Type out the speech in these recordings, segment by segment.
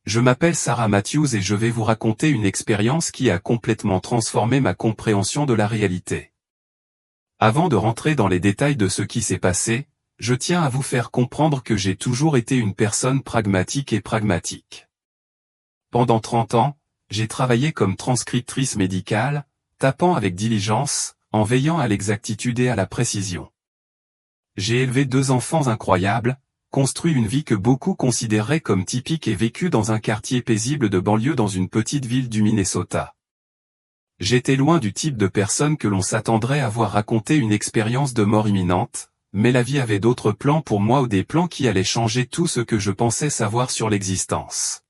Je m'appelle Sarah Matthews et je vais vous raconter une expérience qui a complètement transformé ma compréhension de la réalité. Avant de rentrer dans les détails de ce qui s'est passé, je tiens à vous faire comprendre que j'ai toujours été une personne pragmatique. Pendant 30 ans, j'ai travaillé comme transcriptrice médicale, tapant avec diligence, en veillant à l'exactitude et à la précision. J'ai élevé 2 enfants incroyables, construit une vie que beaucoup considéreraient comme typique et vécu dans un quartier paisible de banlieue dans une petite ville du Minnesota. J'étais loin du type de personne que l'on s'attendrait à voir raconter une expérience de mort imminente, mais la vie avait d'autres plans pour moi ou des plans qui allaient changer tout ce que je pensais savoir sur l'existence.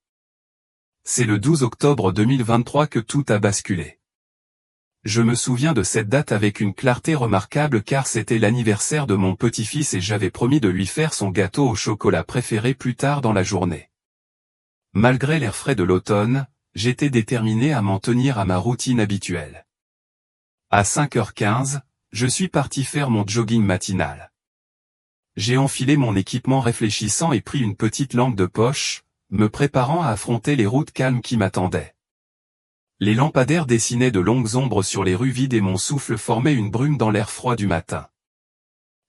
C'est le 12 octobre 2023 que tout a basculé. Je me souviens de cette date avec une clarté remarquable car c'était l'anniversaire de mon petit-fils et j'avais promis de lui faire son gâteau au chocolat préféré plus tard dans la journée. Malgré l'air frais de l'automne, j'étais déterminé à m'en tenir à ma routine habituelle. À 5h15, je suis parti faire mon jogging matinal. J'ai enfilé mon équipement réfléchissant et pris une petite lampe de poche, me préparant à affronter les routes calmes qui m'attendaient. Les lampadaires dessinaient de longues ombres sur les rues vides et mon souffle formait une brume dans l'air froid du matin.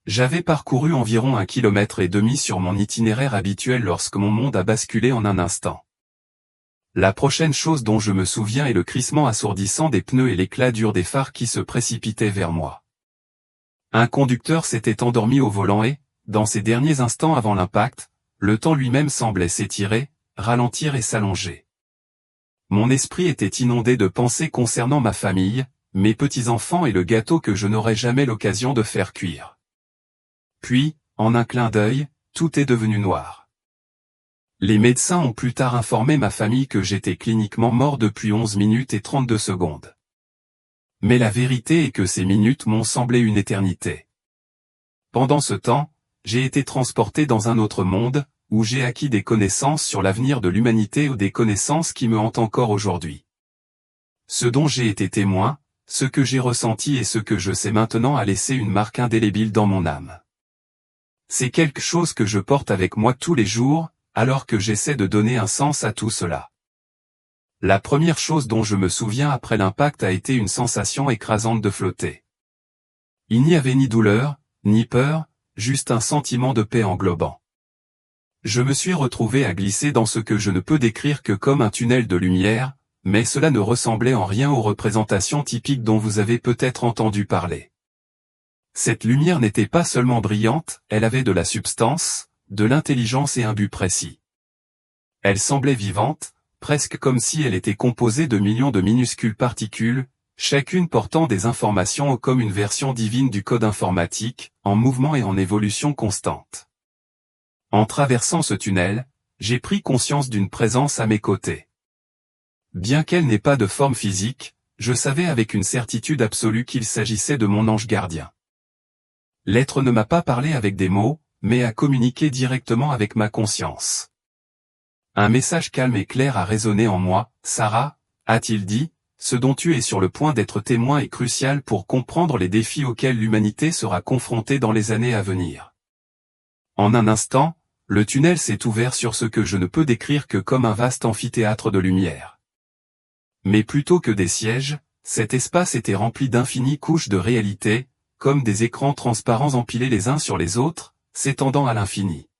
J'avais parcouru environ 1,5 km sur mon itinéraire habituel lorsque mon monde a basculé en un instant. La prochaine chose dont je me souviens est le crissement assourdissant des pneus et l'éclat dur des phares qui se précipitaient vers moi. Un conducteur s'était endormi au volant et, dans ces derniers instants avant l'impact, le temps lui-même semblait s'étirer, ralentir et s'allonger. Mon esprit était inondé de pensées concernant ma famille, mes petits-enfants et le gâteau que je n'aurais jamais l'occasion de faire cuire. Puis, en un clin d'œil, tout est devenu noir. Les médecins ont plus tard informé ma famille que j'étais cliniquement mort depuis 11 minutes et 32 secondes. Mais la vérité est que ces minutes m'ont semblé une éternité. Pendant ce temps, j'ai été transporté dans un autre monde, où j'ai acquis des connaissances sur l'avenir de l'humanité ou des connaissances qui me hantent encore aujourd'hui. Ce dont j'ai été témoin, ce que j'ai ressenti et ce que je sais maintenant a laissé une marque indélébile dans mon âme. C'est quelque chose que je porte avec moi tous les jours, alors que j'essaie de donner un sens à tout cela. La première chose dont je me souviens après l'impact a été une sensation écrasante de flotter. Il n'y avait ni douleur, ni peur, juste un sentiment de paix englobant. Je me suis retrouvé à glisser dans ce que je ne peux décrire que comme un tunnel de lumière, mais cela ne ressemblait en rien aux représentations typiques dont vous avez peut-être entendu parler. Cette lumière n'était pas seulement brillante, elle avait de la substance, de l'intelligence et un but précis. Elle semblait vivante, presque comme si elle était composée de millions de minuscules particules, chacune portant des informations comme une version divine du code informatique, en mouvement et en évolution constante. En traversant ce tunnel, j'ai pris conscience d'une présence à mes côtés. Bien qu'elle n'ait pas de forme physique, je savais avec une certitude absolue qu'il s'agissait de mon ange gardien. L'être ne m'a pas parlé avec des mots, mais a communiqué directement avec ma conscience. Un message calme et clair a résonné en moi. « Sarah, a-t-il dit, ce dont tu es sur le point d'être témoin est crucial pour comprendre les défis auxquels l'humanité sera confrontée dans les années à venir. » En un instant, le tunnel s'est ouvert sur ce que je ne peux décrire que comme un vaste amphithéâtre de lumière. Mais plutôt que des sièges, cet espace était rempli d'infinies couches de réalité, comme des écrans transparents empilés les uns sur les autres, s'étendant à l'infini.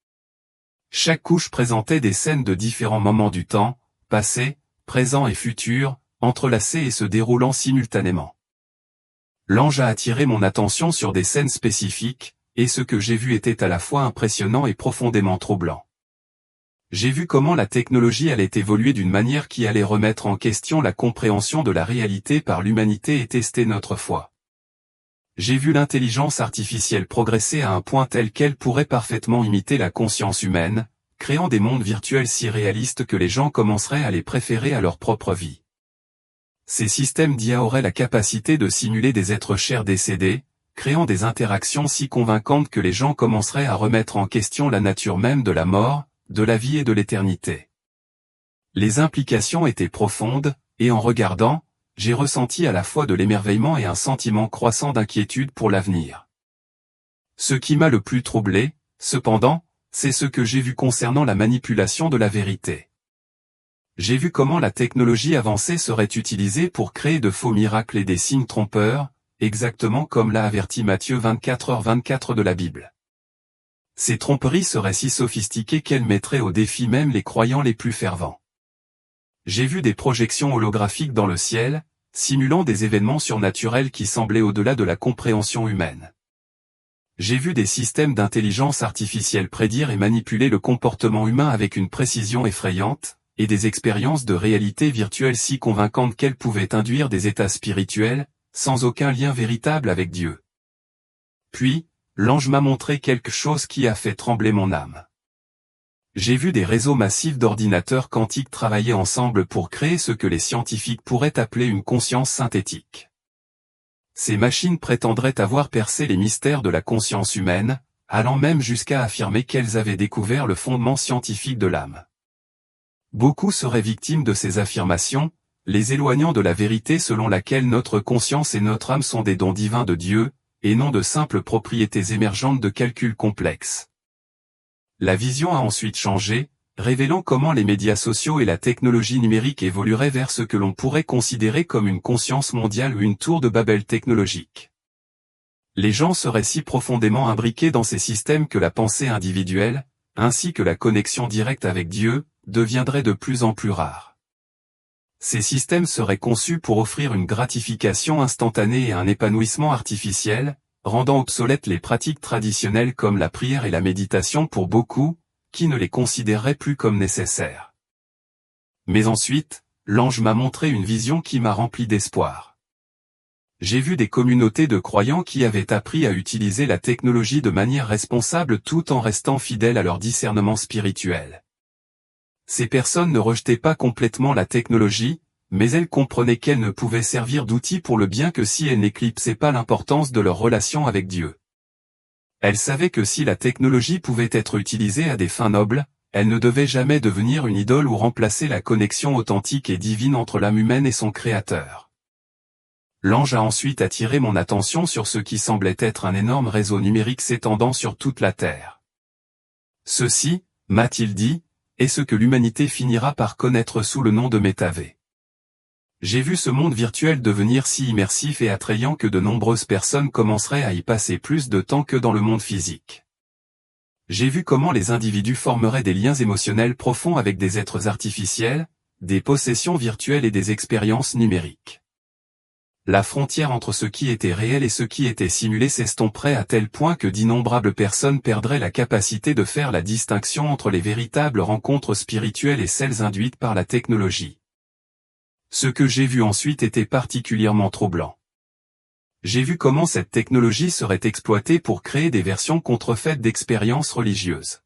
Chaque couche présentait des scènes de différents moments du temps, passé, présent et futur, entrelacés et se déroulant simultanément. L'ange a attiré mon attention sur des scènes spécifiques, et ce que j'ai vu était à la fois impressionnant et profondément troublant. J'ai vu comment la technologie allait évoluer d'une manière qui allait remettre en question la compréhension de la réalité par l'humanité et tester notre foi. J'ai vu l'intelligence artificielle progresser à un point tel qu'elle pourrait parfaitement imiter la conscience humaine, créant des mondes virtuels si réalistes que les gens commenceraient à les préférer à leur propre vie. Ces systèmes d'IA auraient la capacité de simuler des êtres chers décédés, créant des interactions si convaincantes que les gens commenceraient à remettre en question la nature même de la mort, de la vie et de l'éternité. Les implications étaient profondes, et en regardant, j'ai ressenti à la fois de l'émerveillement et un sentiment croissant d'inquiétude pour l'avenir. Ce qui m'a le plus troublé, cependant, c'est ce que j'ai vu concernant la manipulation de la vérité. J'ai vu comment la technologie avancée serait utilisée pour créer de faux miracles et des signes trompeurs, exactement comme l'a averti Matthieu 24h24 de la Bible. Ces tromperies seraient si sophistiquées qu'elles mettraient au défi même les croyants les plus fervents. J'ai vu des projections holographiques dans le ciel, simulant des événements surnaturels qui semblaient au-delà de la compréhension humaine. J'ai vu des systèmes d'intelligence artificielle prédire et manipuler le comportement humain avec une précision effrayante, et des expériences de réalité virtuelle si convaincantes qu'elles pouvaient induire des états spirituels, sans aucun lien véritable avec Dieu. Puis, l'ange m'a montré quelque chose qui a fait trembler mon âme. J'ai vu des réseaux massifs d'ordinateurs quantiques travailler ensemble pour créer ce que les scientifiques pourraient appeler une conscience synthétique. Ces machines prétendraient avoir percé les mystères de la conscience humaine, allant même jusqu'à affirmer qu'elles avaient découvert le fondement scientifique de l'âme. Beaucoup seraient victimes de ces affirmations, les éloignant de la vérité selon laquelle notre conscience et notre âme sont des dons divins de Dieu, et non de simples propriétés émergentes de calculs complexes. La vision a ensuite changé, révélant comment les médias sociaux et la technologie numérique évolueraient vers ce que l'on pourrait considérer comme une conscience mondiale ou une tour de Babel technologique. Les gens seraient si profondément imbriqués dans ces systèmes que la pensée individuelle, ainsi que la connexion directe avec Dieu, deviendrait de plus en plus rare. Ces systèmes seraient conçus pour offrir une gratification instantanée et un épanouissement artificiel, rendant obsolètes les pratiques traditionnelles comme la prière et la méditation pour beaucoup, qui ne les considéreraient plus comme nécessaires. Mais ensuite, l'ange m'a montré une vision qui m'a rempli d'espoir. J'ai vu des communautés de croyants qui avaient appris à utiliser la technologie de manière responsable tout en restant fidèles à leur discernement spirituel. Ces personnes ne rejetaient pas complètement la technologie, mais elles comprenaient qu'elle ne pouvait servir d'outil pour le bien que si elle n'éclipsait pas l'importance de leur relation avec Dieu. Elles savaient que si la technologie pouvait être utilisée à des fins nobles, elle ne devait jamais devenir une idole ou remplacer la connexion authentique et divine entre l'âme humaine et son Créateur. L'ange a ensuite attiré mon attention sur ce qui semblait être un énorme réseau numérique s'étendant sur toute la Terre. Ceci, m'a-t-il dit, est ce que l'humanité finira par connaître sous le nom de métavers. J'ai vu ce monde virtuel devenir si immersif et attrayant que de nombreuses personnes commenceraient à y passer plus de temps que dans le monde physique. J'ai vu comment les individus formeraient des liens émotionnels profonds avec des êtres artificiels, des possessions virtuelles et des expériences numériques. La frontière entre ce qui était réel et ce qui était simulé s'estomperait à tel point que d'innombrables personnes perdraient la capacité de faire la distinction entre les véritables rencontres spirituelles et celles induites par la technologie. Ce que j'ai vu ensuite était particulièrement troublant. J'ai vu comment cette technologie serait exploitée pour créer des versions contrefaites d'expériences religieuses.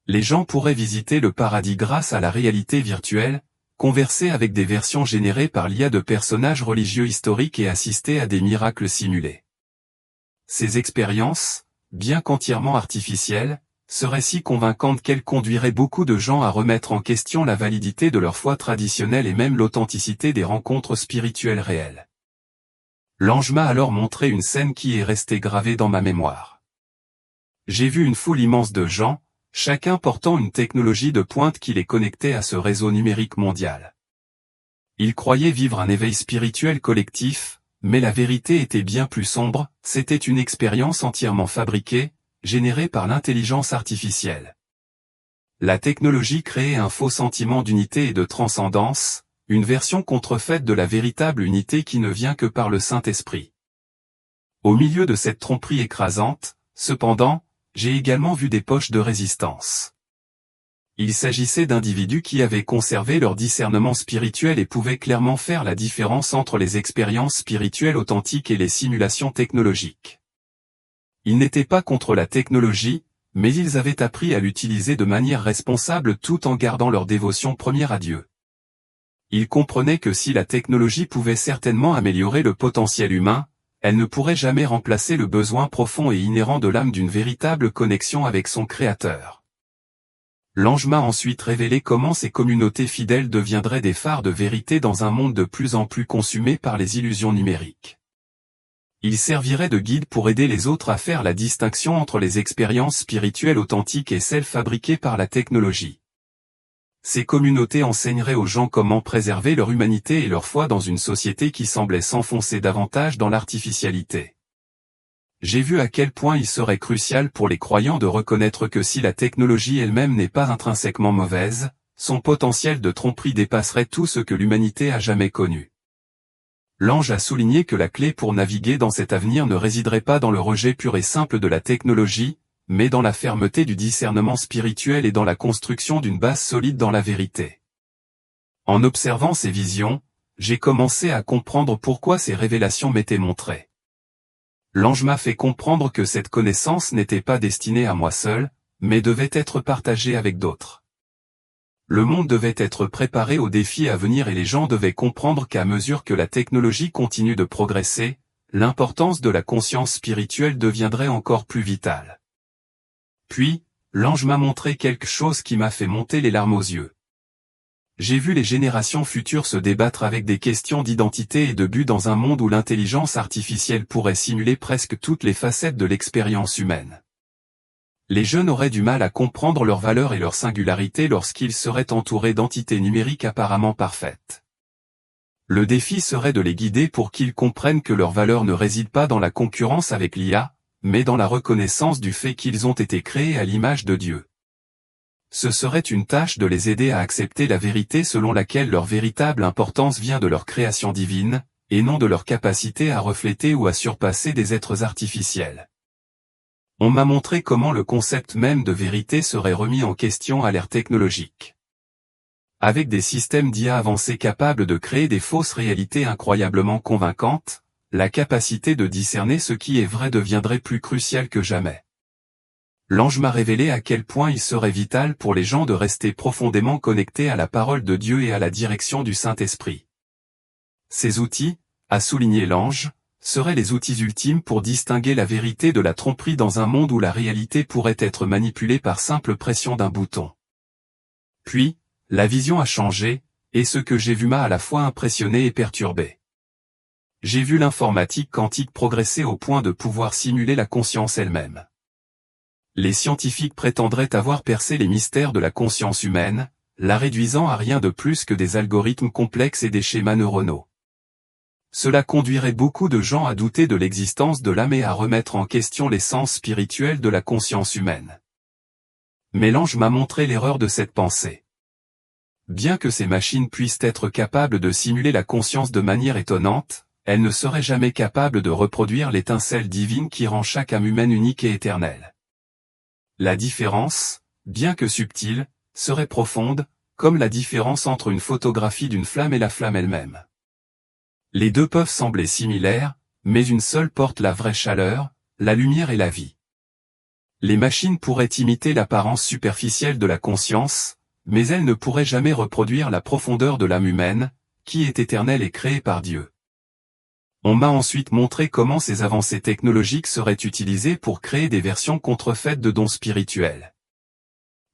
Les gens pourraient visiter le paradis grâce à la réalité virtuelle, converser avec des versions générées par l'IA de personnages religieux historiques et assister à des miracles simulés. Ces expériences, bien qu'entièrement artificielles, seraient si convaincantes qu'elles conduiraient beaucoup de gens à remettre en question la validité de leur foi traditionnelle et même l'authenticité des rencontres spirituelles réelles. L'ange m'a alors montré une scène qui est restée gravée dans ma mémoire. J'ai vu une foule immense de gens, chacun portant une technologie de pointe qui les connectait à ce réseau numérique mondial. Ils croyaient vivre un éveil spirituel collectif, mais la vérité était bien plus sombre, c'était une expérience entièrement fabriquée, générée par l'intelligence artificielle. La technologie créait un faux sentiment d'unité et de transcendance, une version contrefaite de la véritable unité qui ne vient que par le Saint-Esprit. Au milieu de cette tromperie écrasante, cependant, j'ai également vu des poches de résistance. Il s'agissait d'individus qui avaient conservé leur discernement spirituel et pouvaient clairement faire la différence entre les expériences spirituelles authentiques et les simulations technologiques. Ils n'étaient pas contre la technologie, mais ils avaient appris à l'utiliser de manière responsable tout en gardant leur dévotion première à Dieu. Ils comprenaient que si la technologie pouvait certainement améliorer le potentiel humain, elle ne pourrait jamais remplacer le besoin profond et inhérent de l'âme d'une véritable connexion avec son Créateur. L'ange m'a ensuite révélé comment ces communautés fidèles deviendraient des phares de vérité dans un monde de plus en plus consumé par les illusions numériques. Ils serviraient de guide pour aider les autres à faire la distinction entre les expériences spirituelles authentiques et celles fabriquées par la technologie. Ces communautés enseigneraient aux gens comment préserver leur humanité et leur foi dans une société qui semblait s'enfoncer davantage dans l'artificialité. J'ai vu à quel point il serait crucial pour les croyants de reconnaître que si la technologie elle-même n'est pas intrinsèquement mauvaise, son potentiel de tromperie dépasserait tout ce que l'humanité a jamais connu. L'ange a souligné que la clé pour naviguer dans cet avenir ne résiderait pas dans le rejet pur et simple de la technologie, mais dans la fermeté du discernement spirituel et dans la construction d'une base solide dans la vérité. En observant ces visions, j'ai commencé à comprendre pourquoi ces révélations m'étaient montrées. L'ange m'a fait comprendre que cette connaissance n'était pas destinée à moi seul, mais devait être partagée avec d'autres. Le monde devait être préparé aux défis à venir et les gens devaient comprendre qu'à mesure que la technologie continue de progresser, l'importance de la conscience spirituelle deviendrait encore plus vitale. Puis, l'ange m'a montré quelque chose qui m'a fait monter les larmes aux yeux. J'ai vu les générations futures se débattre avec des questions d'identité et de but dans un monde où l'intelligence artificielle pourrait simuler presque toutes les facettes de l'expérience humaine. Les jeunes auraient du mal à comprendre leurs valeurs et leur singularité lorsqu'ils seraient entourés d'entités numériques apparemment parfaites. Le défi serait de les guider pour qu'ils comprennent que leur valeur ne réside pas dans la concurrence avec l'IA, mais dans la reconnaissance du fait qu'ils ont été créés à l'image de Dieu. Ce serait une tâche de les aider à accepter la vérité selon laquelle leur véritable importance vient de leur création divine, et non de leur capacité à refléter ou à surpasser des êtres artificiels. On m'a montré comment le concept même de vérité serait remis en question à l'ère technologique. Avec des systèmes d'IA avancés capables de créer des fausses réalités incroyablement convaincantes, la capacité de discerner ce qui est vrai deviendrait plus cruciale que jamais. L'ange m'a révélé à quel point il serait vital pour les gens de rester profondément connectés à la parole de Dieu et à la direction du Saint-Esprit. Ces outils, a souligné l'ange, seraient les outils ultimes pour distinguer la vérité de la tromperie dans un monde où la réalité pourrait être manipulée par simple pression d'un bouton. Puis, la vision a changé, et ce que j'ai vu m'a à la fois impressionné et perturbé. J'ai vu l'informatique quantique progresser au point de pouvoir simuler la conscience elle-même. Les scientifiques prétendraient avoir percé les mystères de la conscience humaine, la réduisant à rien de plus que des algorithmes complexes et des schémas neuronaux. Cela conduirait beaucoup de gens à douter de l'existence de l'âme et à remettre en question l'essence spirituelle de la conscience humaine. Mais l'ange m'a montré l'erreur de cette pensée. Bien que ces machines puissent être capables de simuler la conscience de manière étonnante, elles ne seraient jamais capables de reproduire l'étincelle divine qui rend chaque âme humaine unique et éternelle. La différence, bien que subtile, serait profonde, comme la différence entre une photographie d'une flamme et la flamme elle-même. Les deux peuvent sembler similaires, mais une seule porte la vraie chaleur, la lumière et la vie. Les machines pourraient imiter l'apparence superficielle de la conscience, mais elles ne pourraient jamais reproduire la profondeur de l'âme humaine, qui est éternelle et créée par Dieu. On m'a ensuite montré comment ces avancées technologiques seraient utilisées pour créer des versions contrefaites de dons spirituels.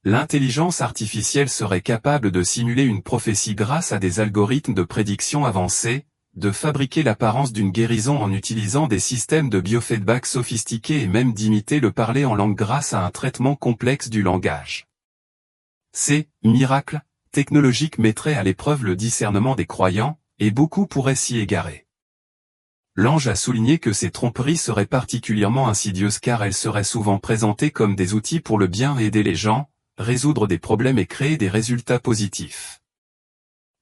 L'intelligence artificielle serait capable de simuler une prophétie grâce à des algorithmes de prédiction avancés, de fabriquer l'apparence d'une guérison en utilisant des systèmes de biofeedback sophistiqués et même d'imiter le parler en langue grâce à un traitement complexe du langage. Ces miracles technologiques mettraient à l'épreuve le discernement des croyants, et beaucoup pourraient s'y égarer. L'ange a souligné que ces tromperies seraient particulièrement insidieuses car elles seraient souvent présentées comme des outils pour le bien et aider les gens, résoudre des problèmes et créer des résultats positifs.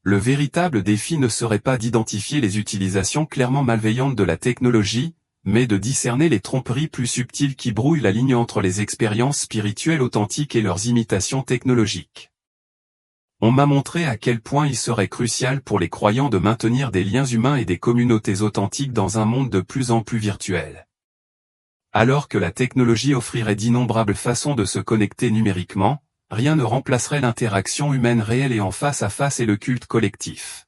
Le véritable défi ne serait pas d'identifier les utilisations clairement malveillantes de la technologie, mais de discerner les tromperies plus subtiles qui brouillent la ligne entre les expériences spirituelles authentiques et leurs imitations technologiques. On m'a montré à quel point il serait crucial pour les croyants de maintenir des liens humains et des communautés authentiques dans un monde de plus en plus virtuel. Alors que la technologie offrirait d'innombrables façons de se connecter numériquement, rien ne remplacerait l'interaction humaine réelle et en face à face et le culte collectif.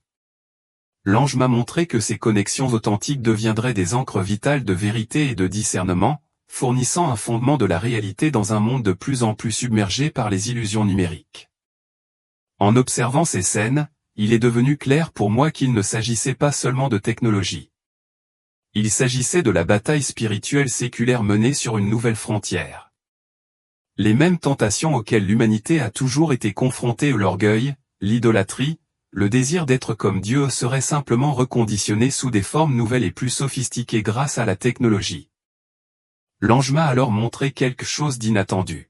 L'ange m'a montré que ces connexions authentiques deviendraient des ancres vitales de vérité et de discernement, fournissant un fondement de la réalité dans un monde de plus en plus submergé par les illusions numériques. En observant ces scènes, il est devenu clair pour moi qu'il ne s'agissait pas seulement de technologie. Il s'agissait de la bataille spirituelle séculaire menée sur une nouvelle frontière. Les mêmes tentations auxquelles l'humanité a toujours été confrontée, l'orgueil, l'idolâtrie, le désir d'être comme Dieu seraient simplement reconditionnés sous des formes nouvelles et plus sophistiquées grâce à la technologie. L'ange m'a alors montré quelque chose d'inattendu.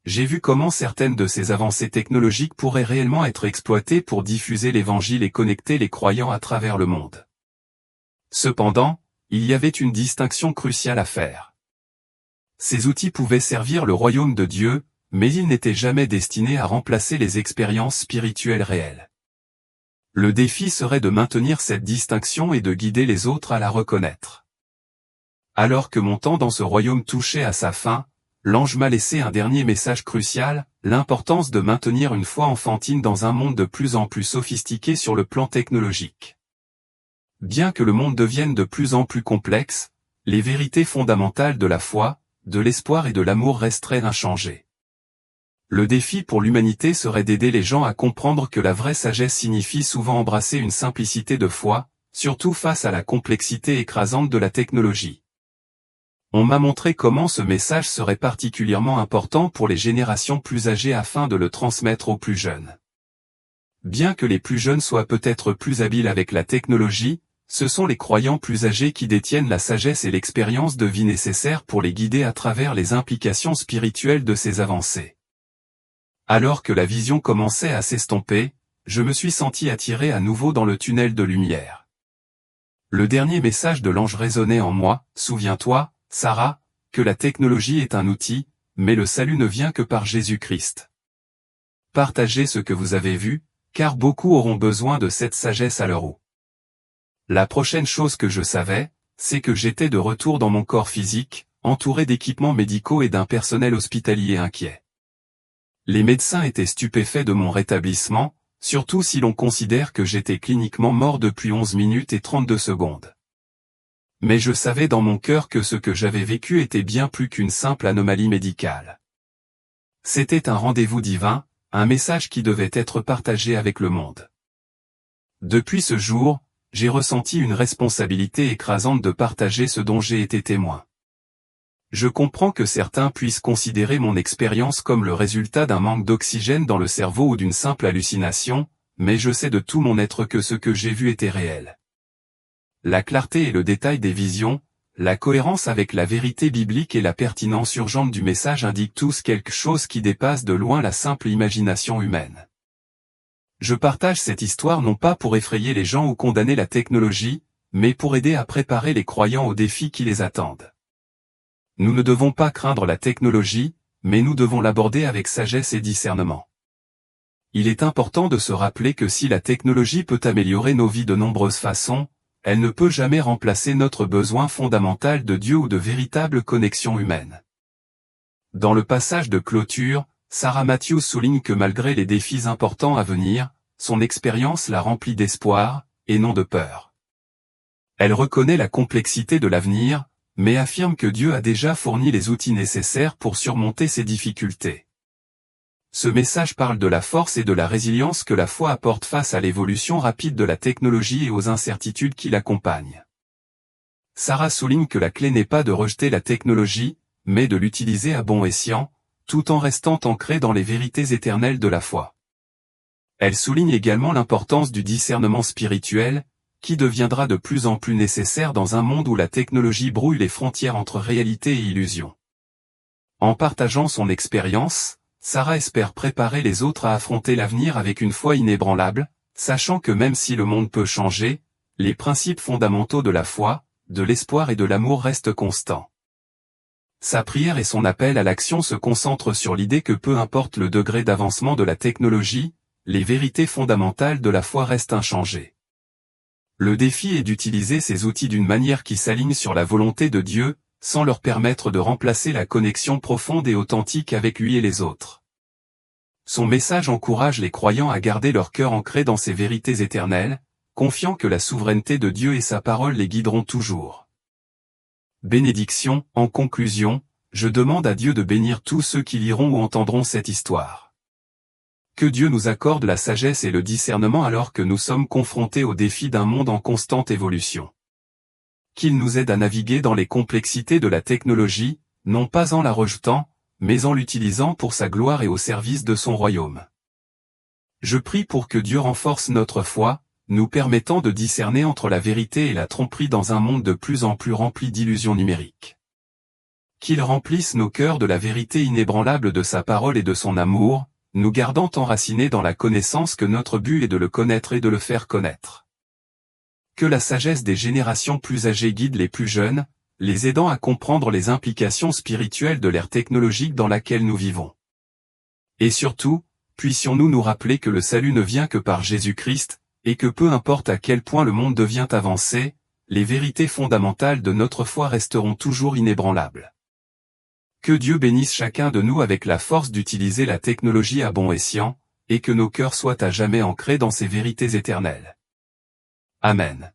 J'ai vu comment certaines de ces avancées technologiques pourraient réellement être exploitées pour diffuser l'évangile et connecter les croyants à travers le monde. Cependant, il y avait une distinction cruciale à faire. Ces outils pouvaient servir le royaume de Dieu, mais ils n'étaient jamais destinés à remplacer les expériences spirituelles réelles. Le défi serait de maintenir cette distinction et de guider les autres à la reconnaître. Alors que mon temps dans ce royaume touchait à sa fin, l'ange m'a laissé un dernier message crucial, l'importance de maintenir une foi enfantine dans un monde de plus en plus sophistiqué sur le plan technologique. Bien que le monde devienne de plus en plus complexe, les vérités fondamentales de la foi, de l'espoir et de l'amour resteraient inchangées. Le défi pour l'humanité serait d'aider les gens à comprendre que la vraie sagesse signifie souvent embrasser une simplicité de foi, surtout face à la complexité écrasante de la technologie. On m'a montré comment ce message serait particulièrement important pour les générations plus âgées afin de le transmettre aux plus jeunes. Bien que les plus jeunes soient peut-être plus habiles avec la technologie, ce sont les croyants plus âgés qui détiennent la sagesse et l'expérience de vie nécessaires pour les guider à travers les implications spirituelles de ces avancées. Alors que la vision commençait à s'estomper, je me suis senti attiré à nouveau dans le tunnel de lumière. Le dernier message de l'ange résonnait en moi, souviens-toi, Sarah, que la technologie est un outil, mais le salut ne vient que par Jésus-Christ. Partagez ce que vous avez vu, car beaucoup auront besoin de cette sagesse à leur eau. La prochaine chose que je savais, c'est que j'étais de retour dans mon corps physique, entouré d'équipements médicaux et d'un personnel hospitalier inquiet. Les médecins étaient stupéfaits de mon rétablissement, surtout si l'on considère que j'étais cliniquement mort depuis 11 minutes et 32 secondes. Mais je savais dans mon cœur que ce que j'avais vécu était bien plus qu'une simple anomalie médicale. C'était un rendez-vous divin, un message qui devait être partagé avec le monde. Depuis ce jour, j'ai ressenti une responsabilité écrasante de partager ce dont j'ai été témoin. Je comprends que certains puissent considérer mon expérience comme le résultat d'un manque d'oxygène dans le cerveau ou d'une simple hallucination, mais je sais de tout mon être que ce que j'ai vu était réel. La clarté et le détail des visions, la cohérence avec la vérité biblique et la pertinence urgente du message indiquent tous quelque chose qui dépasse de loin la simple imagination humaine. Je partage cette histoire non pas pour effrayer les gens ou condamner la technologie, mais pour aider à préparer les croyants aux défis qui les attendent. Nous ne devons pas craindre la technologie, mais nous devons l'aborder avec sagesse et discernement. Il est important de se rappeler que si la technologie peut améliorer nos vies de nombreuses façons, elle ne peut jamais remplacer notre besoin fondamental de Dieu ou de véritable connexion humaine. Dans le passage de clôture, Sarah Matthews souligne que malgré les défis importants à venir, son expérience l'a remplie d'espoir, et non de peur. Elle reconnaît la complexité de l'avenir, mais affirme que Dieu a déjà fourni les outils nécessaires pour surmonter ces difficultés. Ce message parle de la force et de la résilience que la foi apporte face à l'évolution rapide de la technologie et aux incertitudes qui l'accompagnent. Sarah souligne que la clé n'est pas de rejeter la technologie, mais de l'utiliser à bon escient, tout en restant ancrée dans les vérités éternelles de la foi. Elle souligne également l'importance du discernement spirituel, qui deviendra de plus en plus nécessaire dans un monde où la technologie brouille les frontières entre réalité et illusion. En partageant son expérience, Sarah espère préparer les autres à affronter l'avenir avec une foi inébranlable, sachant que même si le monde peut changer, les principes fondamentaux de la foi, de l'espoir et de l'amour restent constants. Sa prière et son appel à l'action se concentrent sur l'idée que peu importe le degré d'avancement de la technologie, les vérités fondamentales de la foi restent inchangées. Le défi est d'utiliser ces outils d'une manière qui s'aligne sur la volonté de Dieu, sans leur permettre de remplacer la connexion profonde et authentique avec lui et les autres. Son message encourage les croyants à garder leur cœur ancré dans ces vérités éternelles, confiant que la souveraineté de Dieu et sa parole les guideront toujours. Bénédiction, en conclusion, je demande à Dieu de bénir tous ceux qui liront ou entendront cette histoire. Que Dieu nous accorde la sagesse et le discernement alors que nous sommes confrontés aux défis d'un monde en constante évolution. Qu'il nous aide à naviguer dans les complexités de la technologie, non pas en la rejetant, mais en l'utilisant pour sa gloire et au service de son royaume. Je prie pour que Dieu renforce notre foi, nous permettant de discerner entre la vérité et la tromperie dans un monde de plus en plus rempli d'illusions numériques. Qu'il remplisse nos cœurs de la vérité inébranlable de sa parole et de son amour, nous gardant enracinés dans la connaissance que notre but est de le connaître et de le faire connaître. Que la sagesse des générations plus âgées guide les plus jeunes, les aidant à comprendre les implications spirituelles de l'ère technologique dans laquelle nous vivons. Et surtout, puissions-nous nous rappeler que le salut ne vient que par Jésus-Christ, et que peu importe à quel point le monde devient avancé, les vérités fondamentales de notre foi resteront toujours inébranlables. Que Dieu bénisse chacun de nous avec la force d'utiliser la technologie à bon escient, et que nos cœurs soient à jamais ancrés dans ces vérités éternelles. Amen.